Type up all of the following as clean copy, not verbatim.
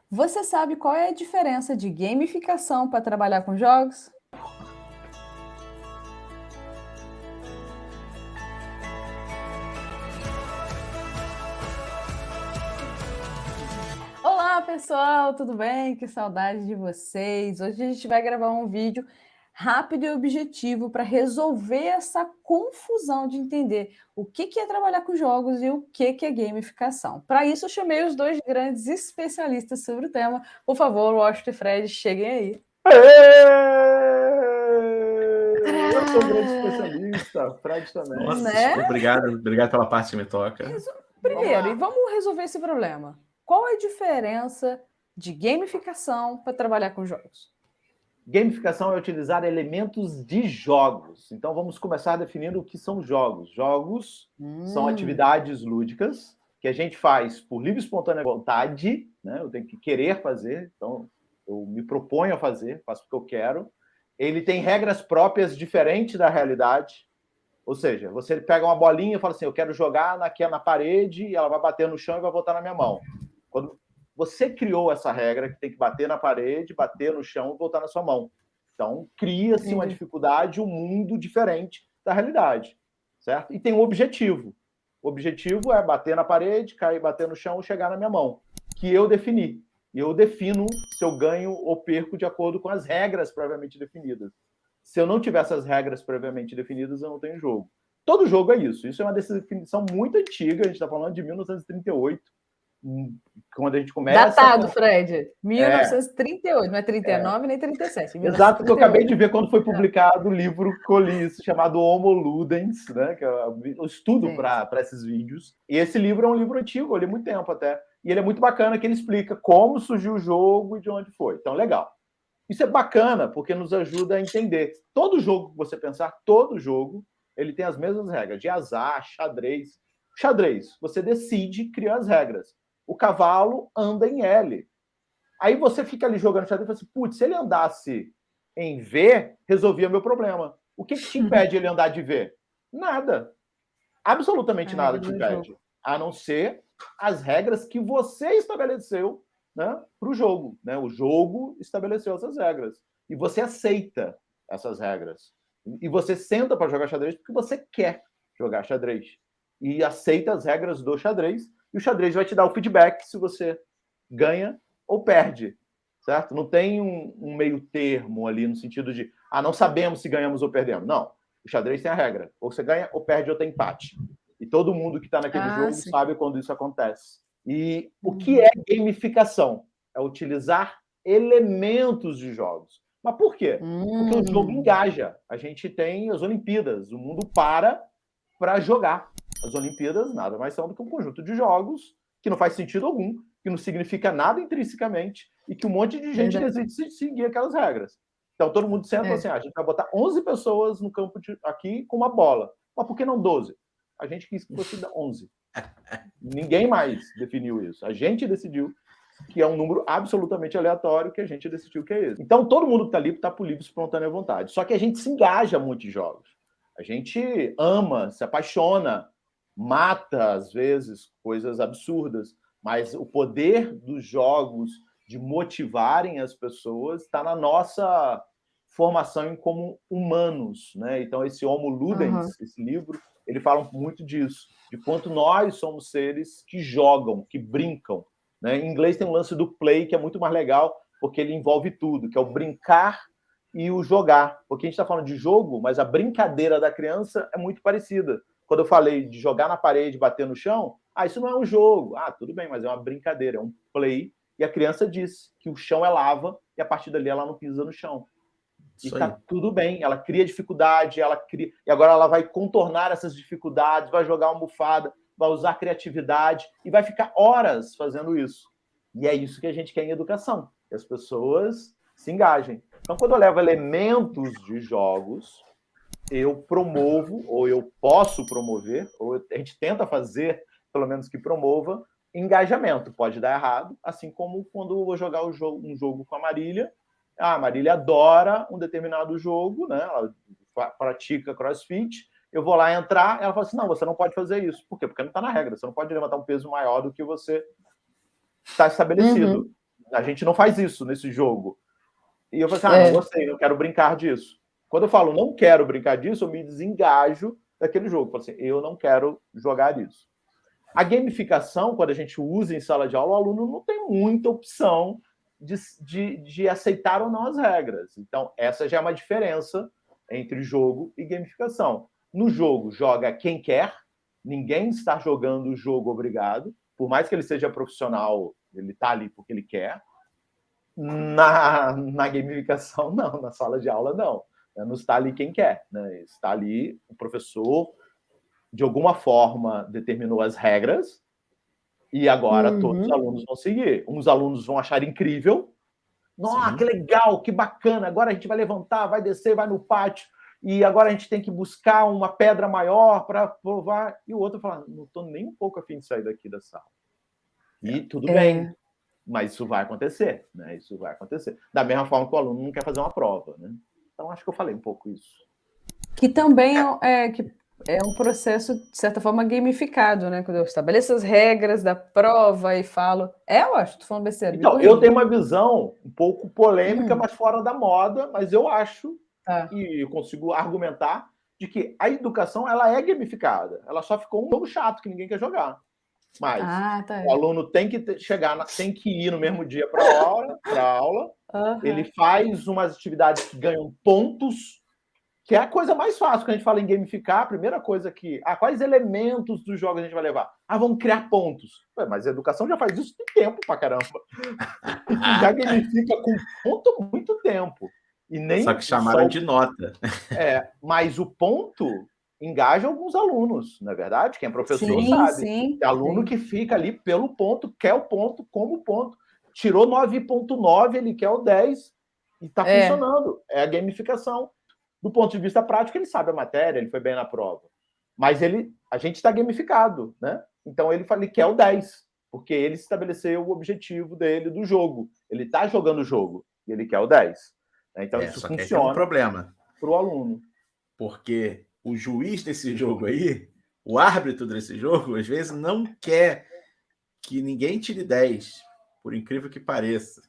Você sabe qual é a diferença de gamificação para trabalhar com jogos? Olá, pessoal, tudo bem? Que saudade de vocês. Hoje a gente vai gravar um vídeo rápido e objetivo para resolver essa confusão de entender o que é trabalhar com jogos e o que é gamificação. Para isso, eu chamei os dois grandes especialistas sobre o tema. Por favor, Washington e Fred, cheguem aí. Eu sou um grande especialista, Fred também. Nossa, Né? obrigado pela parte que me toca. Primeiro, e vamos resolver esse problema. Qual é a diferença de gamificação para trabalhar com jogos? Gamificação é utilizar elementos de jogos. Então vamos começar definindo o que são jogos. Jogos são atividades lúdicas que a gente faz por livre e espontânea vontade, né? Eu tenho que querer fazer, então eu me proponho a fazer, faço porque eu quero. Ele tem regras próprias diferentes da realidade. Ou seja, você pega uma bolinha e fala assim, eu quero jogar na parede, e ela vai bater no chão e vai voltar na minha mão. Quando você criou essa regra que tem que bater na parede, bater no chão e voltar na sua mão. Então, cria-se uma dificuldade, um mundo diferente da realidade, certo? E tem um objetivo. O objetivo é bater na parede, cair, bater no chão e chegar na minha mão, que eu defini. E eu defino se eu ganho ou perco de acordo com as regras previamente definidas. Se eu não tiver essas regras previamente definidas, eu não tenho jogo. Todo jogo é isso. Isso é uma definição muito antiga, a gente está falando de 1938, quando a gente começa... Datado, Fred. 1938, não é 39 nem 37. Exato, que eu acabei de ver quando foi publicado o livro Colisso, chamado Homo Ludens, né, que é o estudo para esses vídeos. E esse livro é um livro antigo, eu li há muito tempo até. E ele é muito bacana, que ele explica como surgiu o jogo e de onde foi. Então, legal. Isso é bacana, porque nos ajuda a entender. Todo jogo que você pensar, todo jogo, ele tem as mesmas regras, de azar, xadrez. Xadrez, você decide criar as regras. O cavalo anda em L. Aí você fica ali jogando xadrez e fala assim, putz, se ele andasse em V, resolvia meu problema. O que te impede ele andar de V? Nada. Absolutamente nada te impede. A não ser as regras que você estabeleceu, né, para o jogo. Né? O jogo estabeleceu essas regras. E você aceita essas regras. E você senta para jogar xadrez porque você quer jogar xadrez. E aceita as regras do xadrez. E o xadrez vai te dar o feedback se você ganha ou perde. Certo? Não tem um meio termo ali no sentido de não sabemos se ganhamos ou perdemos. Não. O xadrez tem a regra. Ou você ganha, ou perde, ou tem empate. E todo mundo que está naquele jogo sabe quando isso acontece. E o que é gamificação? É utilizar elementos de jogos. Mas por quê? Porque o jogo engaja. A gente tem as Olimpíadas. O mundo para jogar. As Olimpíadas nada mais são do que um conjunto de jogos que não faz sentido algum, que não significa nada intrinsecamente e que um monte de gente decide seguir aquelas regras. Então, todo mundo senta assim, a gente vai botar 11 pessoas no campo aqui com uma bola. Mas por que não 12? A gente quis que fosse 11. Ninguém mais definiu isso. A gente decidiu que é um número absolutamente aleatório, que a gente decidiu que é esse. Então, todo mundo que está ali está por livre, espontânea vontade. Só que a gente se engaja muito em jogos. A gente ama, se apaixona, mata, às vezes, coisas absurdas. Mas o poder dos jogos de motivarem as pessoas está na nossa formação como humanos, né? Então, esse Homo Ludens, esse livro, ele fala muito disso, de quanto nós somos seres que jogam, que brincam. Né? Em inglês tem um lance do play, que é muito mais legal, porque ele envolve tudo, que é o brincar e o jogar. Porque a gente está falando de jogo, mas a brincadeira da criança é muito parecida. Quando eu falei de jogar na parede, bater no chão, isso não é um jogo. Tudo bem, mas é uma brincadeira, é um play. E a criança diz que o chão é lava e a partir dali ela não pisa no chão. E tá tudo bem, ela cria dificuldade, e agora ela vai contornar essas dificuldades, vai jogar uma bufada, vai usar criatividade e vai ficar horas fazendo isso. E é isso que a gente quer em educação, que as pessoas se engajem. Então, quando eu levo elementos de jogos, eu promovo, ou eu posso promover, ou a gente tenta fazer, pelo menos que promova, engajamento. Pode dar errado, assim como quando eu vou jogar um jogo com a Marília. A Marília adora um determinado jogo, né? Ela pratica crossfit. Eu vou lá entrar, ela fala assim, não, você não pode fazer isso. Por quê? Porque não está na regra. Você não pode levantar um peso maior do que você está estabelecido. a gente não faz isso nesse jogo. E eu falei assim, não gostei, não quero brincar disso. Quando eu falo não quero brincar disso, eu me desengajo daquele jogo. Eu falo assim, eu não quero jogar isso. A gamificação, quando a gente usa em sala de aula, o aluno não tem muita opção de aceitar ou não as regras. Então, essa já é uma diferença entre jogo e gamificação. No jogo, joga quem quer, ninguém está jogando o jogo obrigado, por mais que ele seja profissional, ele está ali porque ele quer. Na gamificação, não. Na sala de aula, não. Não está ali quem quer. Né? Está ali o professor, de alguma forma, determinou as regras e agora todos os alunos vão seguir. Uns alunos vão achar incrível. Nossa, que legal, que bacana. Agora a gente vai levantar, vai descer, vai no pátio. E agora a gente tem que buscar uma pedra maior para provar. E o outro fala, não estou nem um pouco afim de sair daqui da sala. E tudo bem. Mas isso vai acontecer, né? Isso vai acontecer. Da mesma forma que o aluno não quer fazer uma prova, né? Então, acho que eu falei um pouco isso. Que também é um processo, de certa forma, gamificado, né? Quando eu estabeleço as regras da prova e falo... eu acho, tô falando besteira. Então, eu tenho uma visão um pouco polêmica, mas fora da moda, mas eu acho, e eu consigo argumentar, de que a educação, ela é gamificada. Ela só ficou um jogo chato que ninguém quer jogar. Mas o aluno tem que tem que ir no mesmo dia para a aula. Ele faz umas atividades que ganham pontos, que é a coisa mais fácil quando a gente fala em gamificar. A primeira coisa que... quais elementos dos jogos a gente vai levar? Vamos criar pontos. Mas a educação já faz isso tem tempo pra caramba. Já gamifica com ponto há muito tempo. E nem só que chamaram de nota. Mas o ponto engaja alguns alunos, não é verdade? Quem é professor sabe. Sim, tem aluno que fica ali pelo ponto, quer o ponto, como ponto. Tirou 9,9, ele quer o 10 e está funcionando. É a gamificação. Do ponto de vista prático, ele sabe a matéria, ele foi bem na prova. Mas a gente está gamificado, né? Então ele quer o 10, porque ele estabeleceu o objetivo dele do jogo. Ele está jogando o jogo e ele quer o 10. Então isso só funciona. Que tem um problema para o aluno. Porque o juiz desse jogo aí, o árbitro desse jogo, às vezes não quer que ninguém tire 10, por incrível que pareça.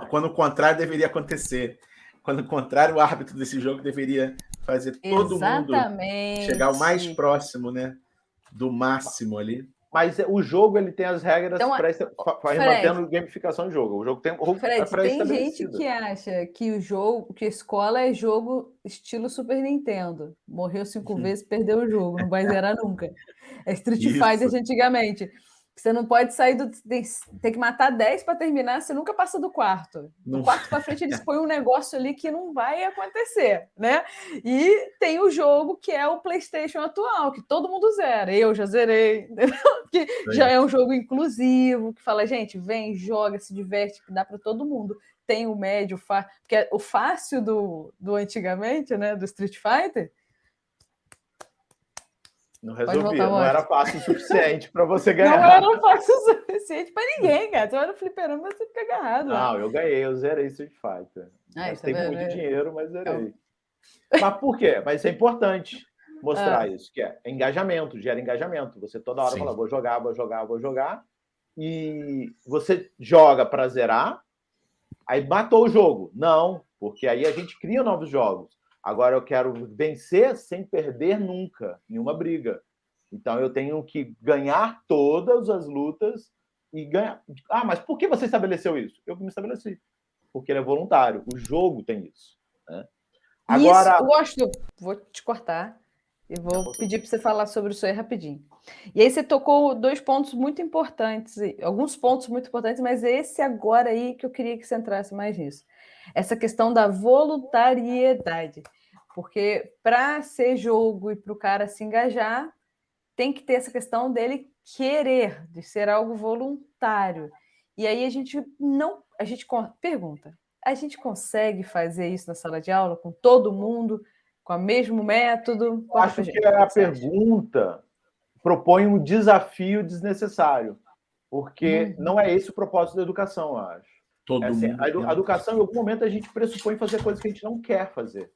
Quando o contrário deveria acontecer. Quando o contrário, o árbitro desse jogo deveria fazer todo mundo chegar o mais próximo, né, do máximo ali. Mas o jogo ele tem as regras para mantendo gamificação de jogo. O jogo tem tem gente que acha que que escola é jogo estilo Super Nintendo. Morreu 5 vezes, perdeu o jogo, não vai zerar nunca. É Street Fighter de antigamente. Você não pode sair tem que matar 10 para terminar, você nunca passa do quarto. Do quarto para frente, eles põem um negócio ali que não vai acontecer, né? E tem o jogo que é o PlayStation atual, que todo mundo zera. Eu já zerei, que já é um jogo inclusivo, que fala, gente, vem, joga, se diverte, que dá para todo mundo. Tem o médio, o fácil, porque o fácil do antigamente, né? Do Street Fighter. Não resolvia, não era fácil o suficiente para você ganhar. Não era fácil o suficiente para ninguém, cara. Você vai no fliperama, você fica agarrado. Não, eu ganhei, eu zerei Street Fighter. Gastei muito dinheiro, mas zerei. Mas por quê? Mas isso é importante mostrar isso, que é engajamento, gera engajamento. Você toda hora fala, vou jogar. E você joga para zerar, aí matou o jogo. Não, porque aí a gente cria novos jogos. Agora eu quero vencer sem perder nunca, nenhuma briga. Então eu tenho que ganhar todas as lutas e ganhar. Mas por que você estabeleceu isso? Eu que me estabeleci. Porque ele é voluntário. O jogo tem isso. Né? Agora... Isso, Washington, vou te cortar e vou pedir para você falar sobre isso aí rapidinho. E aí você tocou 2 pontos muito importantes, alguns pontos muito importantes, mas esse agora aí que eu queria que você entrasse mais nisso. Essa questão da voluntariedade. Porque para ser jogo e para o cara se engajar, tem que ter essa questão dele querer, de ser algo voluntário. E aí pergunta, a gente consegue fazer isso na sala de aula com todo mundo, com o mesmo método? Acho que a pergunta propõe um desafio desnecessário, porque não é esse o propósito da educação, eu acho. A educação, em algum momento, a gente pressupõe fazer coisas que a gente não quer fazer.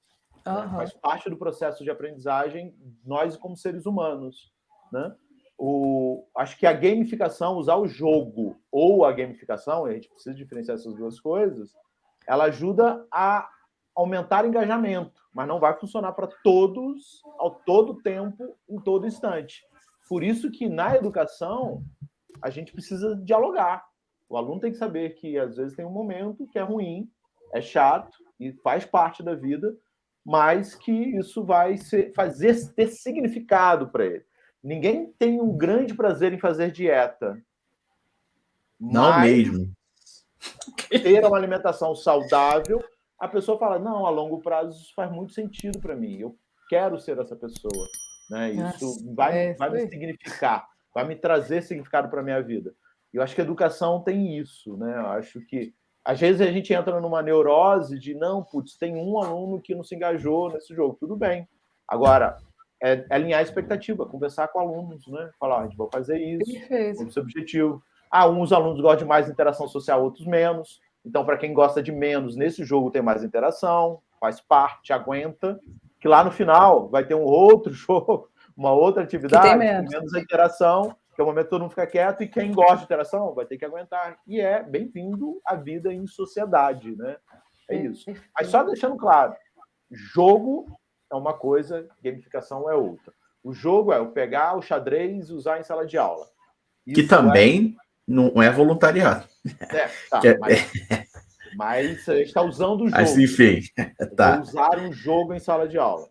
Né? Faz parte do processo de aprendizagem, nós como seres humanos. Né? acho que a gamificação, usar o jogo ou a gamificação, a gente precisa diferenciar essas duas coisas, ela ajuda a aumentar o engajamento, mas não vai funcionar para todos, ao todo tempo, em todo instante. Por isso que na educação a gente precisa dialogar. O aluno tem que saber que às vezes tem um momento que é ruim, é chato e faz parte da vida, mas que isso vai ter significado para ele. Ninguém tem um grande prazer em fazer dieta. Não mesmo. Ter uma alimentação saudável, a pessoa fala, não, a longo prazo isso faz muito sentido para mim. Eu quero ser essa pessoa. Né? Isso vai me significar, vai me trazer significado para a minha vida. E eu acho que a educação tem isso. Né? Eu acho que, às vezes, a gente entra numa neurose de, não, putz, tem um aluno que não se engajou nesse jogo. Tudo bem. Agora, é alinhar a expectativa, conversar com alunos, né? Falar, a gente vai fazer isso, esse objetivo. Uns alunos gostam de mais interação social, outros menos. Então, para quem gosta de menos, nesse jogo tem mais interação, faz parte, aguenta, que lá no final vai ter um outro jogo, uma outra atividade com menos interação, que é o momento que todo mundo fica quieto, e quem gosta de interação vai ter que aguentar. E é bem-vindo à vida em sociedade, né? É isso. Mas só deixando claro, jogo é uma coisa, gamificação é outra. O jogo é eu pegar o xadrez e usar em sala de aula. Isso que também não é voluntariado. Mas a gente está usando o jogo. Mas, enfim, tá. Usar um jogo em sala de aula.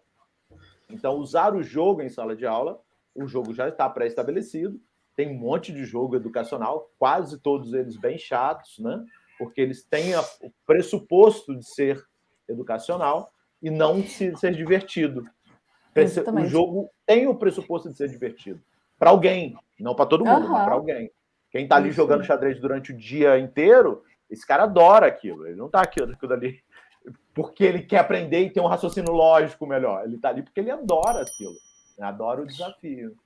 Então, usar o jogo em sala de aula, o jogo já está pré-estabelecido, tem um monte de jogo educacional, quase todos eles bem chatos, né? Porque eles têm o pressuposto de ser educacional e não ser divertido. Exatamente. O jogo tem o pressuposto de ser divertido. Para alguém, não para todo mundo, mas para alguém. Quem está ali jogando xadrez durante o dia inteiro, esse cara adora aquilo. Ele não está aquilo ali porque ele quer aprender e ter um raciocínio lógico melhor. Ele está ali porque ele adora aquilo. Adora o desafio.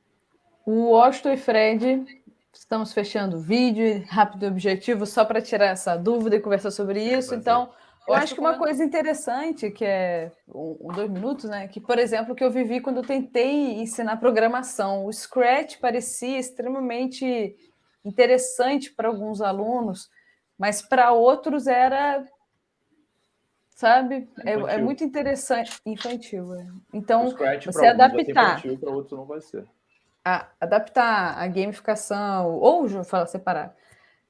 O Washington e Fred, estamos fechando o vídeo, rápido e objetivo, só para tirar essa dúvida e conversar sobre isso. Então, eu acho que uma coisa interessante, que é 2 minutos, né? Que, por exemplo, que eu vivi quando eu tentei ensinar programação. O Scratch parecia extremamente interessante para alguns alunos, mas para outros era, sabe, é muito interessante. Infantil. Então, você adaptar. Infantil, para outros não vai ser. Adaptar a gamificação, ou separar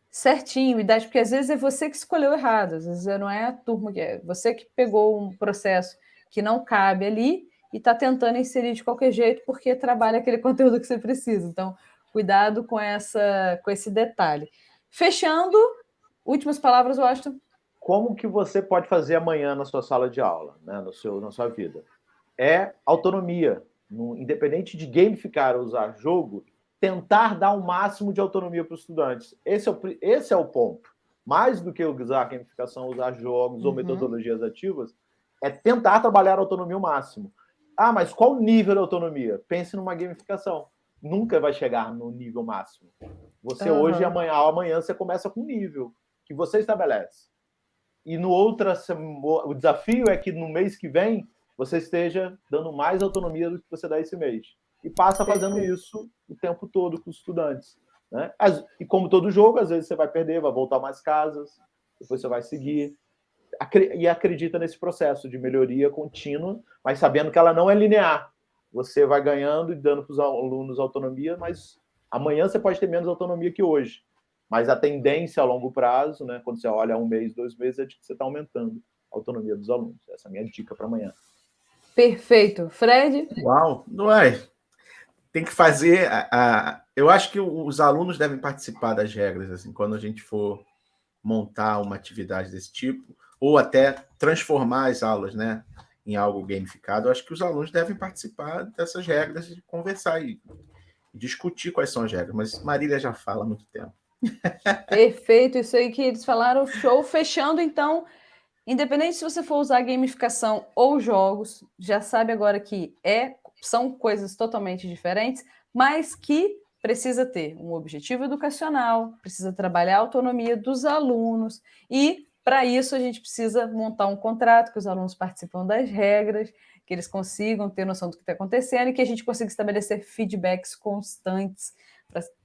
certinho, idade, porque às vezes é você que escolheu errado, às vezes não é a turma, é você que pegou um processo que não cabe ali e está tentando inserir de qualquer jeito porque trabalha aquele conteúdo que você precisa. Então, cuidado com esse detalhe. Fechando, últimas palavras, Washington. Como que você pode fazer amanhã na sua sala de aula, né, na sua vida? É autonomia. Independente de gamificar ou usar jogo, tentar dar o máximo de autonomia para os estudantes. Esse é o ponto. Mais do que usar gamificação, usar jogos ou metodologias ativas, é tentar trabalhar a autonomia ao máximo. Mas qual nível de autonomia? Pense numa gamificação. Nunca vai chegar no nível máximo. Você hoje e amanhã você começa com um nível que você estabelece. E o desafio é que no mês que vem você esteja dando mais autonomia do que você dá esse mês. E passa fazendo isso o tempo todo com os estudantes. Né? E como todo jogo, às vezes você vai perder, vai voltar mais casas, depois você vai seguir. E acredita nesse processo de melhoria contínua, mas sabendo que ela não é linear. Você vai ganhando e dando para os alunos autonomia, mas amanhã você pode ter menos autonomia que hoje. Mas a tendência a longo prazo, né, quando você olha 1 mês, 2 meses, é de que você está aumentando a autonomia dos alunos. Essa é a minha dica para amanhã. Perfeito. Fred? Uau! Não é? Tem que fazer... Eu acho que os alunos devem participar das regras, assim, quando a gente for montar uma atividade desse tipo, ou até transformar as aulas, né, em algo gamificado. Eu acho que os alunos devem participar dessas regras e conversar e discutir quais são as regras. Mas Marília já fala há muito tempo. Perfeito, isso aí que eles falaram, show. Fechando, então, independente se você for usar gamificação ou jogos, já sabe agora que são coisas totalmente diferentes, mas que precisa ter um objetivo educacional, precisa trabalhar a autonomia dos alunos e, para isso, a gente precisa montar um contrato que os alunos participam das regras que eles consigam ter noção do que está acontecendo e que a gente consiga estabelecer feedbacks constantes,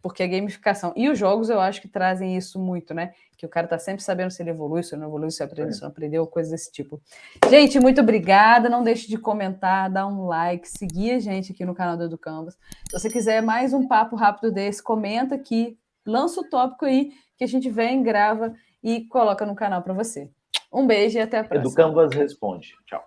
porque a gamificação e os jogos eu acho que trazem isso muito, né? Que o cara tá sempre sabendo se ele evolui, se ele não evolui, se aprende, se não aprendeu, coisas desse tipo. Gente, muito obrigada. Não deixe de comentar, dar um like, seguir a gente aqui no canal do EduCanvas. Se você quiser mais um papo rápido desse, comenta aqui, lança o tópico aí que a gente vem, grava e coloca no canal para você. Um beijo e até a próxima. EduCanvas responde. Tchau.